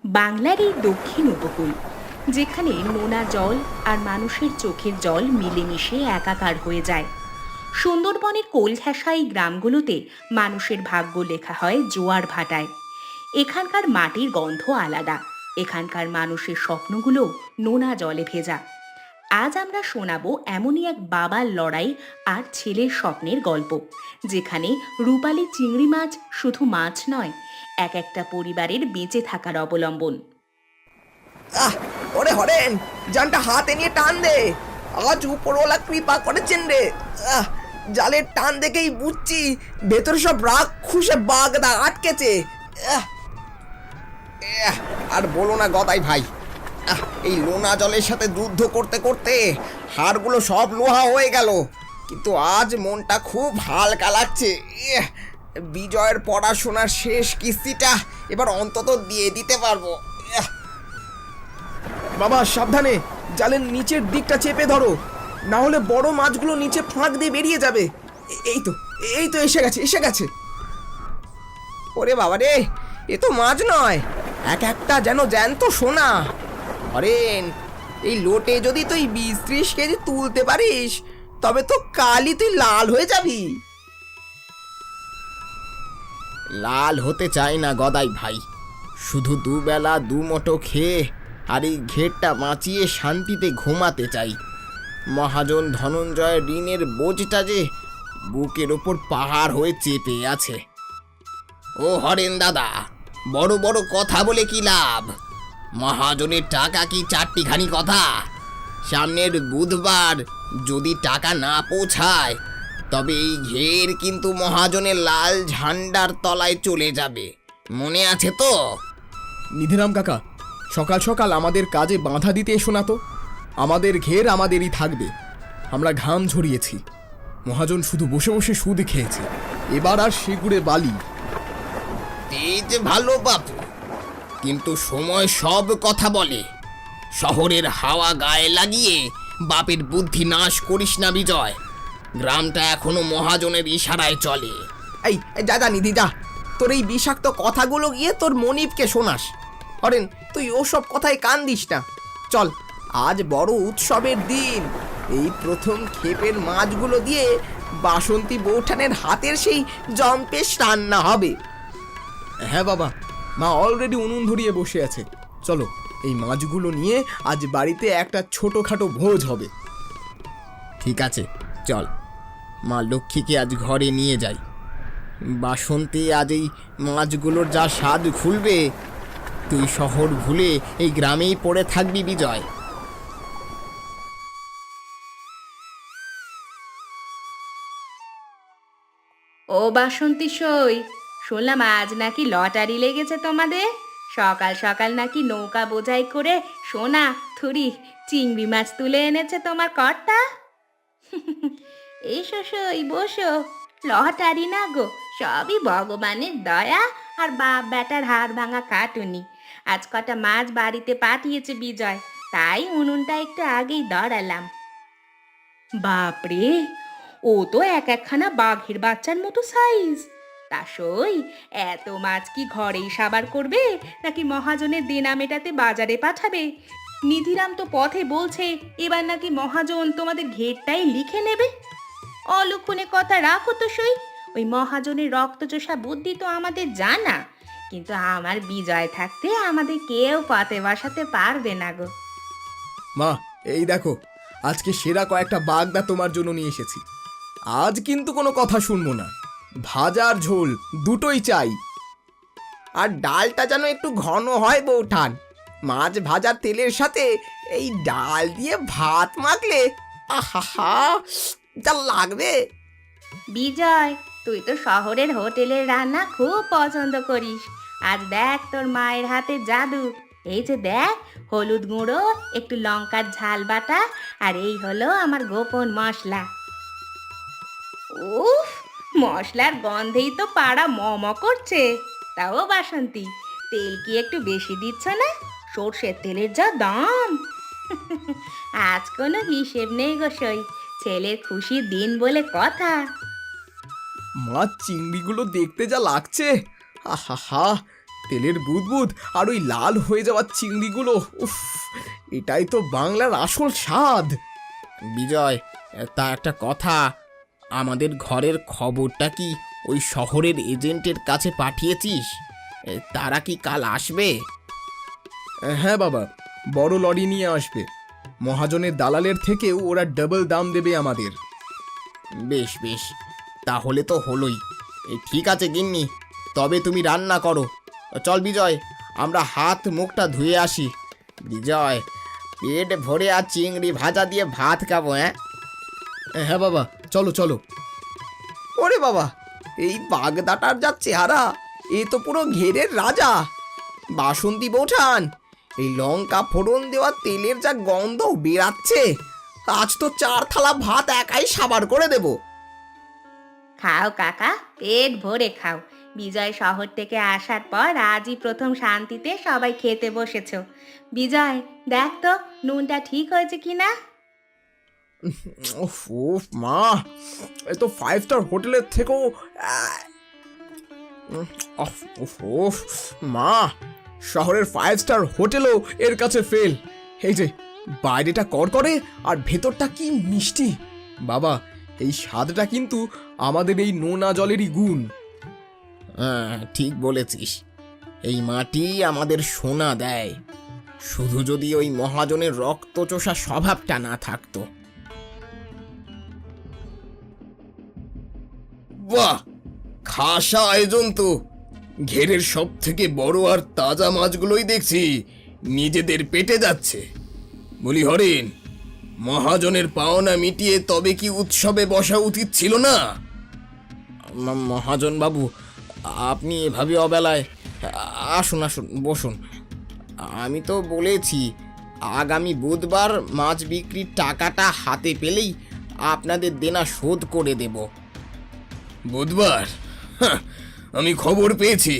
বাংলার এই দক্ষিণ উপকূল, যেখানে নোনা জল আর মানুষের চোখের জল মিলেমিশে একাকার হয়ে যায়। সুন্দরবনের কোলঘেঁষা এই গ্রামগুলোতে মানুষের ভাগ্য লেখা হয় জোয়ার ভাটায়। এখানকার মাটির গন্ধ আলাদা, এখানকার মানুষের স্বপ্নগুলো নোনা জলে ভেজা। আজ আমরা শোনাবো এমনই এক বাবার লড়াই আর ছেলের স্বপ্নের গল্প, যেখানে রূপালী চিংড়ি মাছ শুধু মাছ নয়, এক একটা পরিবারের বেঁচে থাকার অবলম্বন। আহ ওরে হরেন, জানটা হাতে নিয়ে টান দে। আজ উপরওয়ালা কৃপা করেছেন রে। জালের টান দেখেই বুঝছি ভেতরে সব রাগ খুশে বাগদা আটকেছে। আর বলো না গদাই ভাই, এই লোনা জলের সাথে যুদ্ধ করতে করতে হাড়গুলো সব লোহা হয়ে গেল, কিন্তু আজ মনটা খুব হালকা লাগছে। বিজয়ের পড়াশোনার শেষ কিস্তিটা এবার অন্তত দিয়ে দিতে পারবো। বাবা সাবধানে, জালের নিচের দিকটা চেপে ধরো, না হলে বড় মাছগুলো নিচে ফাঁক দিয়ে বেরিয়ে যাবে। এই তো এসে গেছে। ওরে বাবা রে, এ তো মাছ নয়, এক একটা যেন জ্যান্ত সোনা। হরেন, এই লোটে যদি তুই 20-30 কেজি তুলতে পারিস, তবে তো কালই তুই লাল হয়ে যাবি। লাল হতে চাই না গদাই ভাই, শুধু দুবেলা দুমুঠো খেয়ে আর এই ঘেরটা বাঁচিয়ে শান্তিতে ঘুমাতে চাই। মহাজন ধনঞ্জয়ের ঋণের বোঝটা যে বুকের ওপর পাহাড় হয়ে চেপে আছে। ও হরেন দাদা, বড় বড় কথা বলে কি লাভ? মহাজনের টাকা কি চারটিখানি কথা? সামনের বুধবার যদি টাকা না পৌঁছায়, তবে এই ঘের কিন্তু মহাজনের লাল ঝান্ডার তলায় চলে যাবে, মনে আছে তো? নিধিরাম কাকা, সকাল সকাল আমাদের কাজে বাধা দিতে এসো না তো। আমাদের ঘের আমাদেরই থাকবে। আমরা ঘাম ঝরিয়েছি, মহাজন শুধু বসে বসে সুদ খেয়েছে। এবার আর সেগুড়ে বালি। তেজ ভালো বাপু, কিন্তু সময় সব কথা বলে। শহরের হাওয়া গায়ে লাগিয়ে বাপের বুদ্ধি নাশ করিস না বিজয়। গ্রামটা এখনো মহাজনের ইশারায় চলে। এই যা নিধি যা, তোর এই বিষাক্ত কথাগুলো গিয়ে তোর মনিবকে শোনাস। হরেন, তুই ওসব কথায় কান দিস না। চল, আজ বড় উৎসবের দিন। এই প্রথম ক্ষেপের মাছগুলো দিয়ে বাসন্তী বৌঠানের হাতের সেই জম্পেশ রান্না হবে। হ্যাঁ বাবা, মা অলরেডি উনুন ধরিয়ে বসে আছে। চলো, এই মাছগুলো নিয়ে আজ বাড়িতে একটা ছোটোখাটো ভোজ হবে। ঠিক আছে, চল। মা লক্ষ্মীকে আজ ঘরে নিয়ে যাই। বাসন্তী আজ এই মাছগুলোর যা স্বাদ খুলবে, তুই শহর ভুলে এই গ্রামেই পড়ে থাকবি বিজয়। ও বাসন্তী সই, শুনলাম আজ নাকি লটারি লেগেছে তোমাদের। সকাল সকাল নাকি নৌকা বোঝাই করে সোনা থুরি চিংড়ি মাছ তুলে এনেছে তোমার কর্তা। এসো সই, বসো। লটারি না গো, সবই ভগবানের দয়া আর বাপ বেটার হাড় ভাঙা কাটুনি। আজ কটা মাছ বাড়িতে পাঠিয়েছে বিজয়, তাই উনুনটা একটু আগেই দড়ালাম। বাপরে, ও তো এক একখানা বাঘের বাচ্চার মতো সাইজ। তা সই, এত মাছ কি ঘরেই সাবার করবে, নাকি মহাজনের দেনা মেটাতে বাজারে পাঠাবে? নিধিরাম তো পথে বলছে এবার নাকি মহাজন তোমাদের ঘেরটাই লিখে নেবে। অলক্ষণে কথা রাখো তো সই। ওই মহাজনের রক্তচোষা বুদ্ধি তো আমাদের জানা, কিন্তু আমার বিজয় থাকতে আমাদের কেউ পথে বসাতে পারবে না গো। মা, এই দেখো, আজকে সেরা কয়েকটা বাগদা তোমার জন্য নিয়ে এসেছি। আজ কিন্তু কোনো কথা শুনবো না, ভাজার ঝোল দুটোই চাই। আর ডালটা যেন একটু ঘন হয় বৌঠান। মাছ ভাজার তেলের সাথে এই ডাল দিয়ে ভাত মাখলে আহা যা লাগবে। বিজয়, তুই তো শহরের হোটেলের রান্না খুব পছন্দ করিস। আজ দেখ তোর মায়ের হাতে জাদু। এই যে দেখ, হলুদ গুঁড়ো, একটু লঙ্কার ঝাল বাটা, আর এই হলো আমার গোপন মশলা। উফ, মশলার গন্ধেই তো পাড়া মম করছে। তাও বাসন্তী, তেল কি একটু বেশি দিচ্ছ না? সর্ষের তেলের যা দাম। আজ কোনো হিসেব নেই গো সই, ছেলের খুশির দিন বলে কথা। মাছ চিংড়িগুলো দেখতে যা লাগছে, আহা, তেলের বুদবুদ আর ওই লাল হয়ে যাওয়া চিংড়িগুলো, উফ, এটাই তো বাংলার আসল স্বাদ। বিজয়, তা একটা কথা, আমাদের ঘরের খবরটা কি ওই শহরের এজেন্টের কাছে পাঠিয়েছিস? তারা কি কাল আসবে? হ্যাঁ বাবা, বড় লরি নিয়ে আসবে। মহাজনের দালালের থেকেও ওরা ডাবল দাম দেবে আমাদের। বেশ বেশ, তাহলে তো হলোই। ঠিক আছে গিন্নি, তবে তুমি রান্না করো। চল বিজয়, আমরা হাত মুখটা ধুয়ে আসি। বিজয়, পেট ভরে আর চিংড়ি ভাজা দিয়ে ভাত খাবো। হ্যাঁ বাবা, চলো চলো। ওরে বাবা, এই বাগদাটার যা চেহারা, এ তো পুরো ঘেরের রাজা। বাসন্তী বৌঠান, এই লঙ্কা ফোড়ন দেওয়া তেলের যা গন্ধ বেরাচ্ছে, আজ তো 4 থালা ভাত একাই সাবার করে দেব। খাও কাকা, পেট ভরে খাও। বিজয় শহর থেকে আসার পর আজই প্রথম শান্তিতে সবাই খেতে বসেছো। বিজয়, দেখ তো নুনটা ঠিক হয়েছে কিনা। উফ উফ মা, এ তো 5 স্টার হোটেলের থেকেও উফ উফ উফ মা, শহরের 5 স্টার হোটেলও এর কাছে ফেল। এই যে বাইরেটা করকরে আর ভেতরটা কি মিষ্টি। বাবা, এই স্বাদটা কিন্তু আমাদের এই নোনা জলেরই গুণ। ঠিক বলেছিস, এই মাটি আমাদের সোনা দেয়। শুধু যদি ওই মহাজনের রক্তচোষা স্বভাবটা না থাকতো। বাহ, খাসা আয়োজন তো। ঘেরের সব থেকে বড় আর তাজা মাছগুলোই দেখছি নিজেদের পেটে যাচ্ছে। বলি হরিণ, মহাজনের পাওনা মিটিয়ে তবে কি উৎসবে বসা উচিত ছিল না? মহাজন বাবু, আপনি এভাবে অবেলায়, আসুন আসুন বসুন। আমি তো বলেছি আগামী বুধবার মাছ বিক্রির টাকাটা হাতে পেলেই আপনাদের দেনা শোধ করে দেব। বুধবার? হাহ, আমি খবর পেয়েছি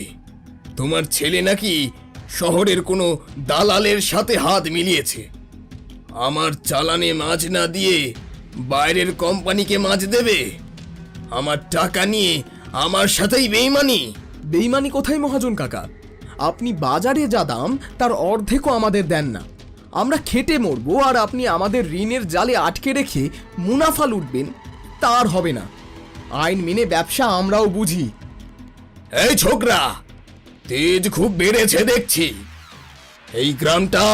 তোমার ছেলে নাকি শহরের কোনো দালালের সাথে হাত মিলিয়েছে। আমার চালানে মাছ না দিয়ে বাইরের কোম্পানিকে মাছ দেবে। আমার টাকা নিয়ে আমার সাথেই বেইমানি। বেইমানি কোথায় মহাজন কাকা? আপনি বাজারে যা দাম তার অর্ধেকও আমাদের দেন না। আমরা খেটে মরবো আর আপনি আমাদের ঋণের জালে আটকে রেখে মুনাফা লুটবেন, তার হবে না। আইন মেনে ব্যবসা আমরাও বুঝি। এই ছোকরা, তেজ খুব বেড়েছে দেখছি। এই গ্রামটা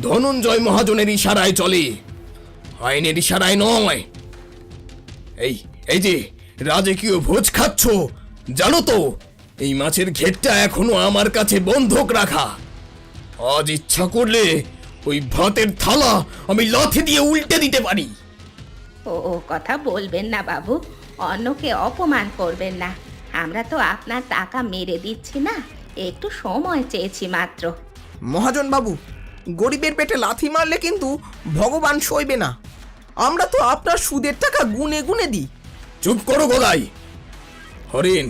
ধনঞ্জয় মহাজনের ইশারায় চলে, আইনের ইশারায় নয়। এই এই যে রাজকীয় ভোজ খাচ্ছ, জানো তো এই মাছের ঘেরটা এখনো আমার কাছে বন্ধক রাখা। আজ ইচ্ছা করলে ওই ভাতের থালা আমি লাথি দিয়ে উল্টে দিতে পারি। ও কথা বলবেন না বাবু, অন্যকে অপমান করবেন না। আমরা তো আপনার টাকা মেরে দিচ্ছি না, একটু সময় চেয়েছি মাত্র। মহাজন বাবু, গরিবের পেটে লাথি মারলে কিন্তু ভগবান সইবে না। আমরা তো আপনার সুদের টাকা গুনে গুনে দিই। চুপ করো গদাই। হরিণ,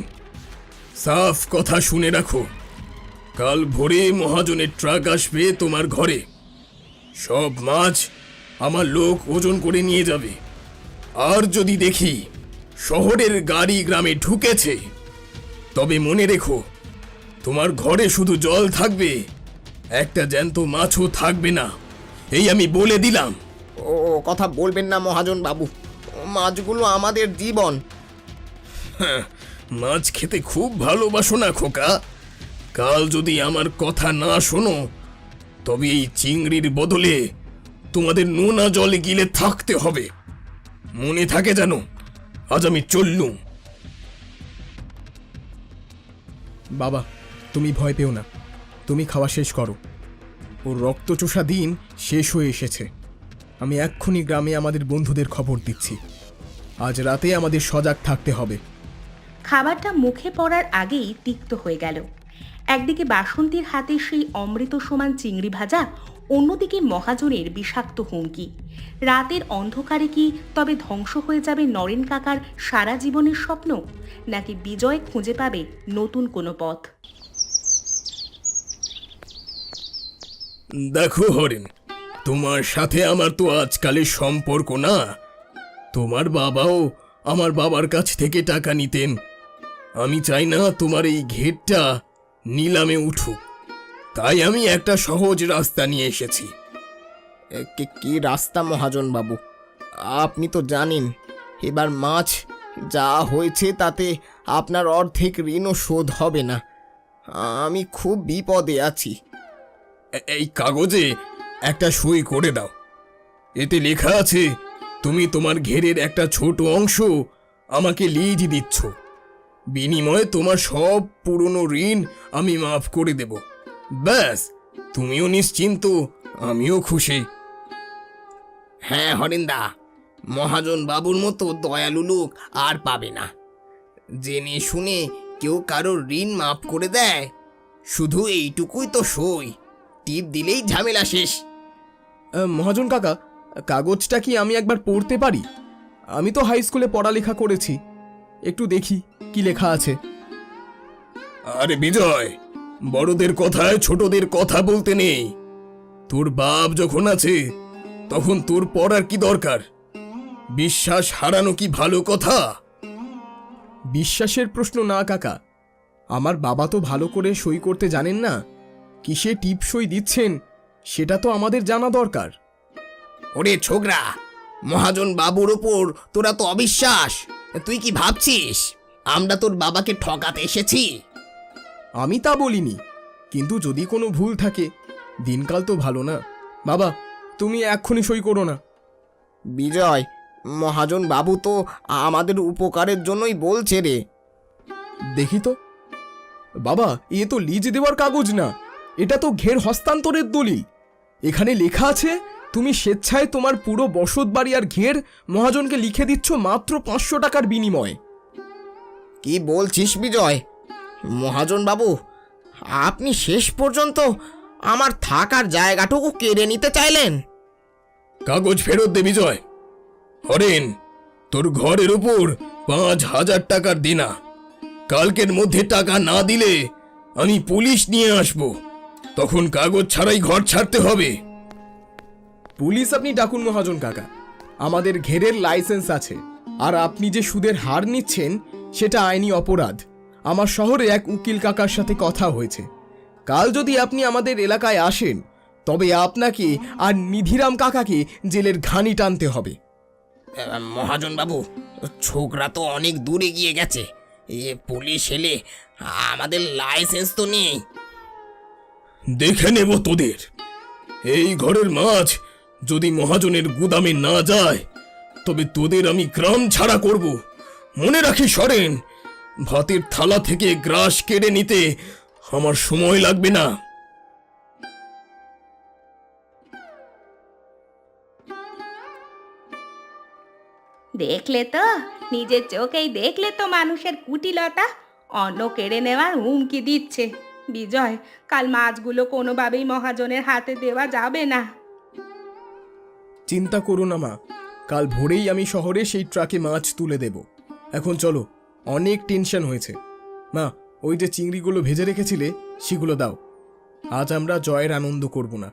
সাফ কথা শুনে রাখো, কাল ভোরে মহাজনের ট্রাক আসবে তোমার ঘরে। সব মাছ আমার লোক ওজন করে নিয়ে যাবে। আর যদি দেখি শহরের গাড়ি গ্রামে ঢুকেছে, তবে মনে রেখো তোমার ঘরে শুধু জল থাকবে, একটা জ্যান্ত মাছও থাকবে না। এই আমি বলে দিলাম। ও কথা বলবেন না মহাজন বাবু, মাছগুলো আমাদের জীবন। হ্যাঁ, মাছ খেতে খুব ভালোবাসো না খোকা? কাল যদি আমার কথা না শোনো, তবে এই চিংড়ির বদলে তোমাদের নোনা জলে গিলে থাকতে হবে। মনে থাকে জানো, আজ আমি চললুম। বাবা, তুমি ভয় পেও না, তুমি খাওয়া শেষ করো। ওর রক্তচোষা দিন শেষ হয়ে এসেছে। আমি এক্ষুনি গ্রামে আমাদের বন্ধুদের খবর দিচ্ছি। আজ রাতে আমাদের সজাগ থাকতে হবে। খাবারটা মুখে পড়ার আগেই তিক্ত হয়ে গেল। একদিকে বাসন্তীর হাতে সেই অমৃত সমান চিংড়ি ভাজা, অন্যদিকে মহাজনের বিষাক্ত হুমকি। রাতের অন্ধকারে কি তবে ধ্বংস হয়ে যাবে নরেন কাকার সারা জীবনের স্বপ্ন, নাকি বিজয় খুঁজে পাবে নতুন কোনো পথ? দেখো হরিণ, তোমার সাথে আমার তো আজকালের সম্পর্ক না। তোমার বাবাও আমার বাবার কাছ থেকে টাকা নিতেন। আমি চাই না তোমার এই ঘেরটা নিলামে উঠুক। তাই আমি একটা সহজ রাস্তা নিয়ে এসেছি। কি রাস্তা মহাজন বাবু? আপনি তো জানেন এবার মাছ যা হয়েছে তাতে আপনার অর্ধেক ঋণও শোধ হবে না। আমি খুব বিপদে আছি। এই কাগজে একটা সই করে দাও। এতে লেখা আছে তুমি তোমার ঘেরের একটা ছোট অংশ আমাকে লিজ দিচ্ছ। বিনিময়ে তোমার সব পুরনো ঋণ আমি মাফ করে দেব। ব্যাস, তুমিও নিশ্চিন্ত, আমিও খুশি। হ্যাঁ হরিন্দা, মহাজন বাবুর মতো দয়ালু লোক আর পাবে না। জেনে শুনে কেউ কারোর ঋণ মাফ করে দেয়, শুধু এইটুকুই তো সই, টিপ দিলেই ঝামেলা শেষ। মহাজন কাকা, কাগজটা কি আমি একবার পড়তে পারি? আমি তো হাই স্কুলে পড়ালেখা করেছি, একটু দেখি কি লেখা আছে। আরে বিজয়, বড়দের কথায় ছোটদের কথা বলতে নেই। তোর বাপ যখন আছে তখন তোর পড়ার কি দরকার? বিশ্বাস হারানো কি ভালো কথা? বিশ্বাসের প্রশ্ন না কাকা, আমার বাবা তো ভালো করে সই করতে জানেন না। কিসে টিপ সই দিচ্ছেন সেটা তো আমাদের জানা দরকার। ওরে ছোকরা, মহাজন বাবুর ওপর তোরা তো অবিশ্বাস। তুই কি ভাবছিস আমরা তোর বাবাকে ঠকাতে এসেছি? আমি তা বলিনি, কিন্তু যদি কোনো ভুল থাকে, দিনকাল তো ভালো না। বাবা, তুমি এক্ষুনি সই করো না। বিজয়, মহাজন বাবু তো আমাদের উপকারের জন্যই বলছে রে। দেখি তো। বাবা, এ তো লিজ দেওয়ার কাগজ না, এটা তো ঘের হস্তান্তরের দলিল। এখানে লেখা আছে তুমি স্বেচ্ছায় তোমার পুরো বসত বাড়ি আর ঘের মহাজনকে লিখে দিচ্ছ মাত্র 500 টাকার বিনিময়ে। কি বলছিস বিজয়? মহাজন বাবু আপনি শেষ পর্যন্ত আমার থাকার জায়গাটুকু কেড়ে নিতে চাইলেন? কাগজ ফেরত দে বিজয়। হরেন, তোর ঘরের উপর 5000 টাকার দেনা। কালকের মধ্যে টাকা না দিলে আমি পুলিশ নিয়ে আসব, তখন কাগজ ছাড়াই ঘর ছাড়তে হবে। পুলিশ আপনি ডাকুন মহাজন কাকা, আমাদের ঘেরের লাইসেন্স আছে। আর আপনি যে সুদের হার নিচ্ছেন সেটা আইনি অপরাধ। আমার শহরে এক উকিল কাকার সাথে কথা হয়েছে। কাল যদি আপনি আমাদের এলাকায় আসেন তবে আপনাকে আর নিধিরাম কাকাকে জেলের ঘানি টানতে হবে। মহাজন বাবু, ছোকরা তো অনেক দূরে গিয়ে গেছে। পুলিশ এলে আমাদের লাইসেন্স তো নেই। দেখে নেব তোদের। এই ঘরের মাছ যদি মহাজনের গুদামে না যায় তবে তোদের আমি গ্রাম ছাড়া করব। মনে রাখিস সরেন, ভাতের থালা থেকে গ্রাস কেড়ে নিতে আমার সময় লাগবে না। দেখলে তো, নিজের চোখেই দেখলে তো মানুষের কুটিলতা। অন্ন কেড়ে নেওয়ার হুমকি দিচ্ছে। বিজয়, কাল মাছগুলো কোনোভাবেই মহাজনের হাতে দেওয়া যাবে না। চিন্তা করো না মা, কাল ভোরেই আমি শহরে সেই ট্রাকে মাছ তুলে দেব। এখন চলো, অনেক টেনশন হয়েছে। মা, ওই যে চিংড়িগুলো ভেজে রেখেছিলে সেগুলো দাও। আজ আমরা জয়ের আনন্দ করব না,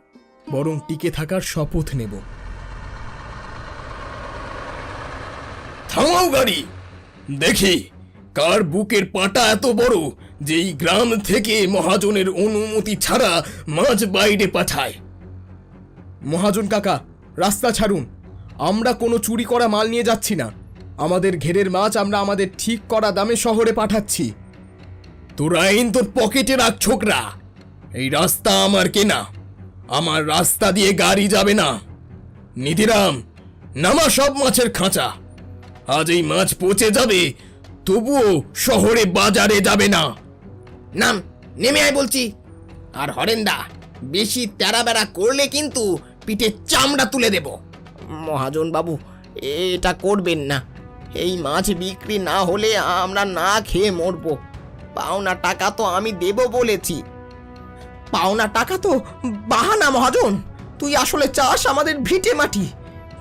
বরং টিকে থাকার শপথ নেব। থামাও গাড়ি, দেখি কার বুকের পাটা এত বড় যে এই গ্রাম থেকে মহাজনের অনুমতি ছাড়া মাছ বাইরে পাঠায়। মহাজন কাকা, রাস্তা ছাড়ুন। আমরা কোনো চুরি করা মাল নিয়ে যাচ্ছি না। আমাদের ঘেরের মাছ আমরা আমাদের ঠিক করা দামে শহরে পাঠাচ্ছি। তোর আইন তোর পকেটে রাখ ছোকরা। এই রাস্তা আমার কেনা, আমার রাস্তা দিয়ে গাড়ি যাবে না। নিধিরাম, নামা সব মাছের খাঁচা। আজ এই মাছ পচে যাবে, তবুও শহরে বাজারে যাবে না। নাম, নেমে আয় বলছি। আর হরেন্দা, বেশি তেড়াবেড়া করলে কিন্তু পিঠে চামড়া তুলে দেব। মহাজন বাবু, এটা করবেন না। এই মাছ বিক্রি না হলে আমরা না খেয়ে মরবো। পাওনা টাকা তো আমি দেব বলেছি। পাওনা টাকা তো বাহানা মহাজন। তুই আসলে চাস আমাদের ভিটে মাটি,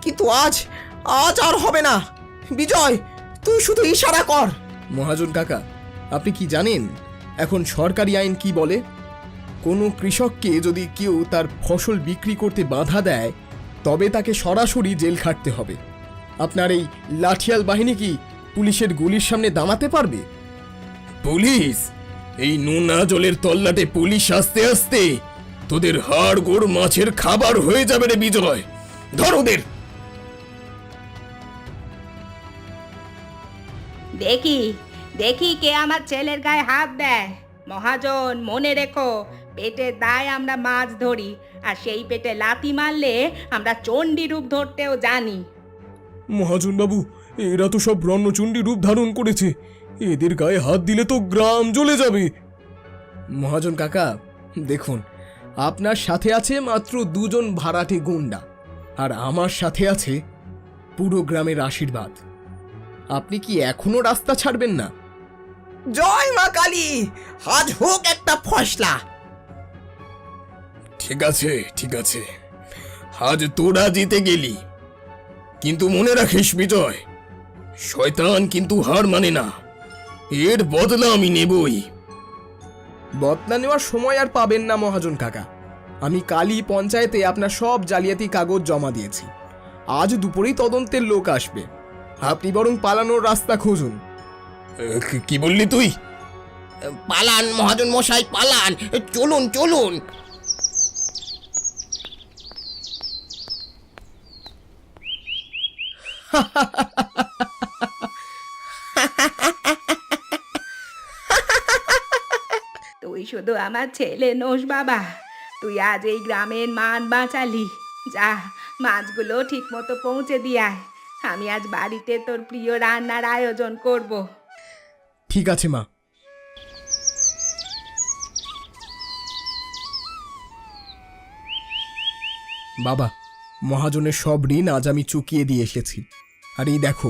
কিন্তু আজ আর হবে না। বিজয়, তুই শুধু ইশারা কর। মহাজন কাকা, আপনি কি জানেন এখন সরকারি আইন কি বলে? কোনো কৃষককে যদি কেউ তার ফসল বিক্রি করতে বাধা দেয় তবে তাকে সরাসরি জেল খাটতে হবে। আপনার এই লাঠিয়াল বাহিনী কি পুলিশের গুলির সামনে দাঁড়াতে পারবে? পুলিশ? এই নোনা জলের তল্লাটে পুলিশ আসতে আসতে তোদের হাড় গোড় মাছের খাবার হয়ে যাবে রে বিজয়। ধর ওদের। দেখি দেখি কে আমার ছেলের গায়ে হাত দেয়। মহাজন, মনে রেখো, পেটের দায় আমরা মাছ ধরি, আর সেই পেটে লাথি মারলে আমরা চণ্ডী রূপ ধরতেও জানি। মহাজন বাবু, এরা তো সব রণ্যচণ্ডী রূপ ধারণ করেছে, এদের গায়ে হাত দিলে তো গ্রাম জ্বলে যাবে। মহাজন কাকা, দেখুন, আপনার সাথে আছে মাত্র 2 জন ভাড়াটে গুন্ডা, আর আমার সাথে আছে পুরো গ্রামের আশীর্বাদ। আপনি কি এখনো রাস্তা ছাড়বেন না? জয় মা কালী, আজ হোক একটা ফসলা। ঠিক আছে, ঠিক আছে, আজ তোরা জিতে গেলি, কিন্তু মনে রাখিস বিজয়, শয়তান কিন্তু হার মানে না, এর বদলা আমি নেবই। বদলা নেওয়ার সময় আর পাবেন না মহাজন কাকা। আমি কালই পঞ্চায়েতে আপনার সব জালিয়াতি কাগজ জমা দিয়েছি। আজ দুপুরেই তদন্তের লোক আসবে। আপনি বরং পালানোর রাস্তা খুঁজুন। কি বললি তুই? পালান মহাজন মশাই, পালান, চলুন চলুন। তুই শুধু আমার ছেলে নোস বাবা, তুই আজ এই গ্রামের মান বাঁচালি। যা, মাছগুলো ঠিক মতো পৌঁছে দিয়ে আয়। আমি আজ বাড়িতে তোর প্রিয় রান্নার আয়োজন করব। ঠিক আছে মা। বাবা, মহাজনের সব ঋণ আজ আমি চুকিয়ে দিয়ে এসেছি। আর এই দেখো,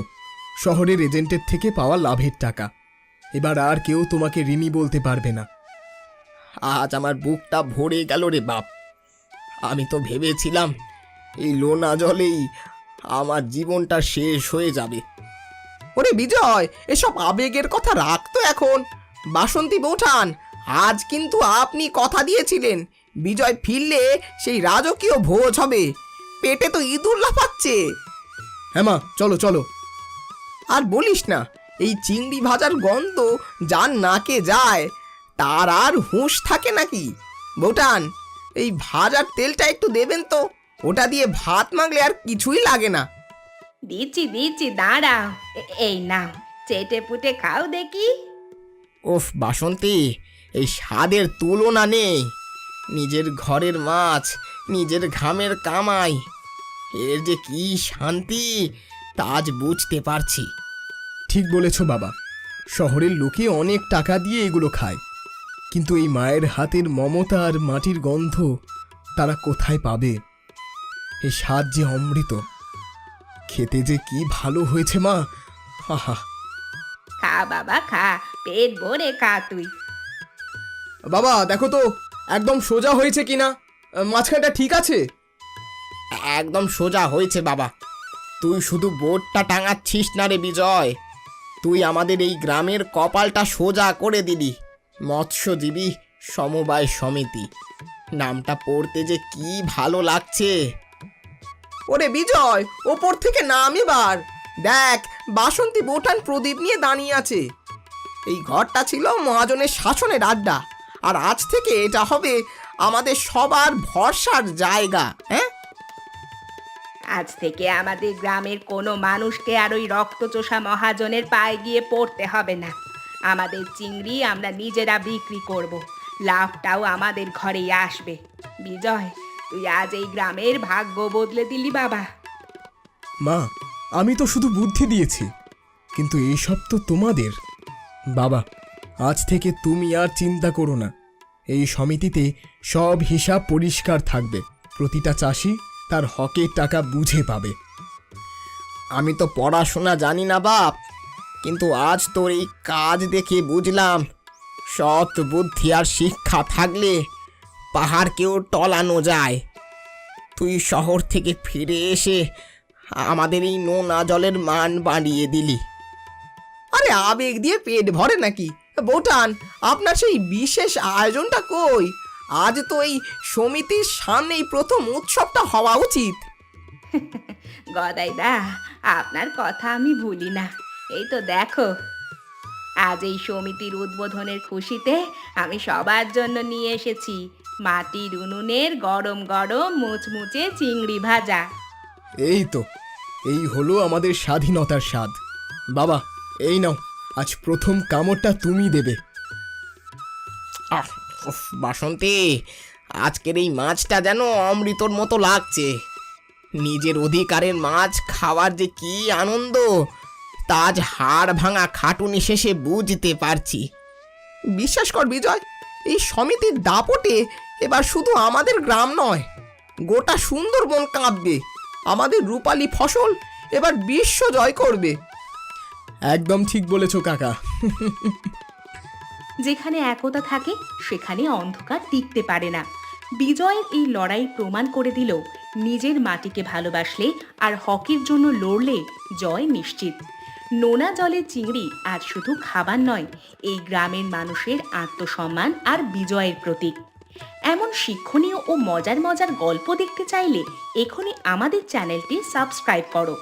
শহরের এজেন্টের থেকে পাওয়া লাভের টাকা। এবার আর কেউ তোমাকে ঋণী বলতে পারবে না। আজ আমার বুকটা ভরে গেল রে বাপ। আমি তো ভেবেছিলাম এই লোনা জলেই আমার জীবনটা শেষ হয়ে যাবে। ওরে বিজয়, এসব আবেগের কথা রাখতো এখন। বাসন্তী বৌঠান, আজ কিন্তু আপনি কথা দিয়েছিলেন বিজয় ফিরলে সেই রাজকীয় ভোজ হবে। পেটে তো ইঁদুর লাফাচ্ছে। হ্যাঁ মা, চলো চলো। আর বলিস না, এই চিংড়ি ভাজার গন্ধ যার নাকে যায় তার আর হুঁশ থাকে নাকি? বৌঠান, এই ভাজার তেলটা একটু দেবেন তো, ওটা দিয়ে ভাত মাখলে আর কিছুই লাগে না। দিচ্ছি দিচ্ছি, দাঁড়াও। এই নাও, চেটে পুটে খাও দেখি। ওফ বাসন্তী, এই স্বাদের তুলনা নেই। নিজের ঘরের মাছ, নিজের ঘামের কামাই, এর যে কি শান্তি তা আজ বুঝতে পারছি। ঠিক বলেছ বাবা, শহরের লোকে অনেক টাকা দিয়ে এগুলো খায়, কিন্তু এই মায়ের হাতের মমতা আর মাটির গন্ধ তারা কোথায় পাবে? এই স্বাদ যে অমৃত, খেতে যে কি ভালো হয়েছে মা। আহা। খা বাবা খা, পেট ভরে খা তুই। বাবা দেখো তো, একদম সোজা হয়েছে কিনা, মাঝখানটা ঠিক আছে? একদম সোজা হয়েছে বাবা। তুই শুধু বোর্ডটা টাঙাচ্ছিস না রে বিজয়, তুই আমাদের এই গ্রামের কপালটা সোজা করে দিলি। মৎস্যজীবী সমবায় সমিতি নামটা পড়তে যে কি ভালো লাগছে। ওরে বিজয়, ওপর থেকে নাম এবার। দেখ, বাসন্তী বৌঠান প্রদীপ নিয়ে দাঁড়িয়ে আছে। এই ঘরটা ছিল মহাজনের শাসনের আড্ডা, আর আজ থেকে এটা হবে আমাদের সবার ভরসার জায়গা। হ্যাঁ, আজ থেকে আমাদের গ্রামের কোনো মানুষকে আর ওই রক্তচোষা মহাজনের পায়ে গিয়ে পড়তে হবে না। আমাদের চিংড়ি আমরা নিজেরা বিক্রি করব, লাভটাও আমাদের ঘরেই আসবে। বিজয়, তুই আজ এই গ্রামের ভাগ্য বদলে দিলি বাবা। মা, আমি তো শুধু বুদ্ধি দিয়েছি, কিন্তু এইসব তো তোমাদের। বাবা, আজ থেকে তুমি আর চিন্তা করো না, এই সমিতিতে সব হিসাব পরিষ্কার থাকবে। প্রতিটা চাষি তার হকের টাকা বুঝে পাবে। আমি তো পড়াশোনা জানি না বাপ, কিন্তু আজ তোর এই কাজ দেখে বুঝলাম সৎ বুদ্ধি আর শিক্ষা থাকলে পাহাড়কেও টলানো যায়। তুই শহর থেকে ফিরে এসে আমাদের এই নোনা জলের মান বাড়িয়ে দিলি। আরে আবেগ দিয়ে পেট ভরে নাকি? বৌঠান, আপনার সেই বিশেষ আয়োজনটা কই? আজ তো এই সমিতির সামনেই প্রথম উৎসবটা হওয়া উচিত। গদাইদা, আপনার কথা আমি ভুলি না। এই তো দেখো। আজ এই সমিতির উদ্বোধনের খুশিতে আমি সবার জন্য নিয়ে এসেছি মাটির উনুনের গরম গরম মুচমুচে চিংড়ি ভাজা। এই তো, এই হলো আমাদের স্বাধীনতার স্বাদ। বাবা, এই নাও, আজ প্রথম কামড়টা তুমি দেবে। উফ, বাসন্তী, আজকের এই মাছটা যেন অমৃতর মতো লাগছে। নিজের অধিকারের মাছ খাওয়ার যে কি আনন্দ, তা আজ হাড় ভাঙা খাটুনি শেষে বুঝতে পারছি। বিশ্বাস কর বিজয়, এই সমিতির দাপটে এবার শুধু আমাদের গ্রাম নয়, গোটা সুন্দরবন কাঁপবে। আমাদের রূপালী ফসল এবার বিশ্ব জয় করবে। একদম ঠিক বলেছো কাকা। যেখানে একতা থাকে সেখানে অন্ধকার টিকতে পারে না। বিজয়ের এই লড়াই প্রমাণ করে দিল, নিজের মাটিকে ভালোবাসলে আর হকের জন্য লড়লে জয় নিশ্চিত। নোনা জলের চিংড়ি আজ শুধু খাবার নয়, এই গ্রামের মানুষের আত্মসম্মান আর বিজয়ের প্রতীক। এমন শিক্ষণীয় ও মজার মজার গল্প দেখতে চাইলে এখনই আমাদের চ্যানেলটি সাবস্ক্রাইব করো।